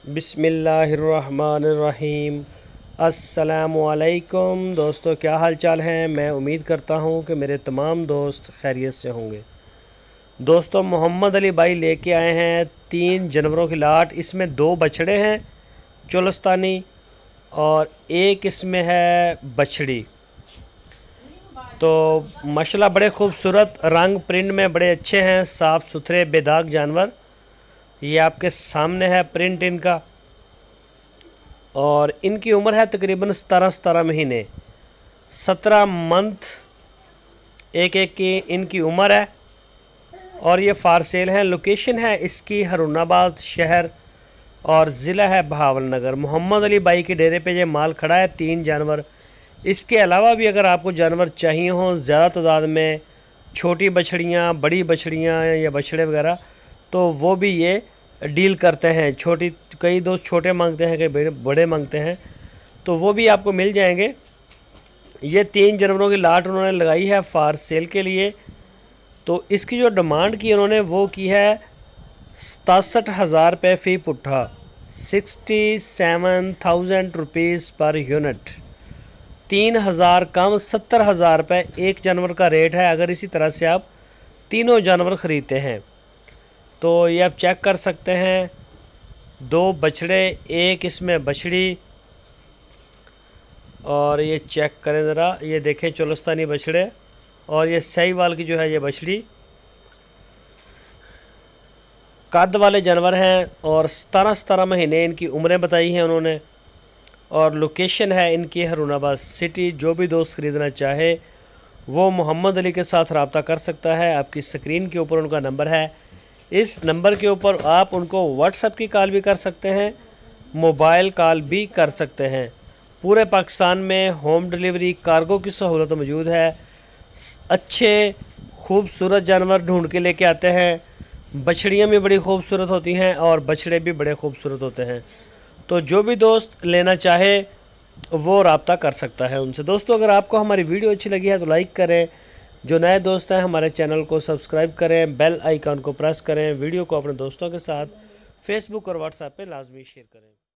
बिस्मिल्लाहिर्रहमानिर्रहीम। अस्सलामुअलैकुम दोस्तों, क्या हाल चाल हैं। मैं उम्मीद करता हूँ कि मेरे तमाम दोस्त खैरियत से होंगे। दोस्तों, मोहम्मद अली भाई लेके आए हैं 3 जानवरों की लाट। इसमें 2 बछड़े हैं चोलस्तानी और एक इसमें है बछड़ी। तो माशाल्लाह बड़े खूबसूरत रंग प्रिंट में बड़े अच्छे हैं, साफ़ सुथरे बेदाग जानवर। ये आपके सामने है प्रिंट इनका, और इनकी उम्र है तकरीबन 17 महीने, 17 मंथ एक की इनकी उम्र है। और ये फार सेल है। लोकेशन है इसकी हरुणाबाद शहर और ज़िला है बहावलनगर। मोहम्मद अली भाई के डेरे पे ये माल खड़ा है 3 जानवर। इसके अलावा भी अगर आपको जानवर चाहिए हों ज़्यादा तादाद में, छोटी बछड़ियाँ, बड़ी बछड़ियाँ या बछड़े वगैरह, तो वो भी ये डील करते हैं। छोटी, कई दोस्त छोटे मांगते हैं, कई बड़े मांगते हैं, तो वो भी आपको मिल जाएंगे। ये 3 जानवरों की लाट उन्होंने लगाई है फार सेल के लिए। तो इसकी जो डिमांड की उन्होंने वो की है 67,000 रुपये फ़ी पुट्ठा, 67,000 रुपीज़ पर यूनिट। 3,000 कम 70,000 रुपये एक जानवर का रेट है अगर इसी तरह से आप तीनों जानवर ख़रीदते हैं। तो ये आप चेक कर सकते हैं, 2 बछड़े, एक इसमें बछड़ी। और ये चेक करें ज़रा, ये देखें चोलस्तानी बछड़े, और ये साहिवाल की जो है ये बछड़ी। कद वाले जानवर हैं और 17 महीने इनकी उम्रें बताई हैं उन्होंने। और लोकेशन है इनकी हरुणाबाद सिटी। जो भी दोस्त ख़रीदना चाहे वो मोहम्मद अली के साथ रब्ता कर सकता है। आपकी स्क्रीन के ऊपर उनका नंबर है। इस नंबर के ऊपर आप उनको व्हाट्सएप की कॉल भी कर सकते हैं, मोबाइल कॉल भी कर सकते हैं। पूरे पाकिस्तान में होम डिलीवरी कार्गो की सहूलत मौजूद है। अच्छे खूबसूरत जानवर ढूंढ के लेके आते हैं। बछड़ियाँ भी बड़ी खूबसूरत होती हैं और बछड़े भी बड़े खूबसूरत होते हैं। तो जो भी दोस्त लेना चाहे वो रब्ता कर सकता है उनसे। दोस्तों, अगर आपको हमारी वीडियो अच्छी लगी है तो लाइक करें। जो नए दोस्त हैं हमारे चैनल को सब्सक्राइब करें, बेल आइकन को प्रेस करें। वीडियो को अपने दोस्तों के साथ फेसबुक और व्हाट्सएप पे लाजमी शेयर करें।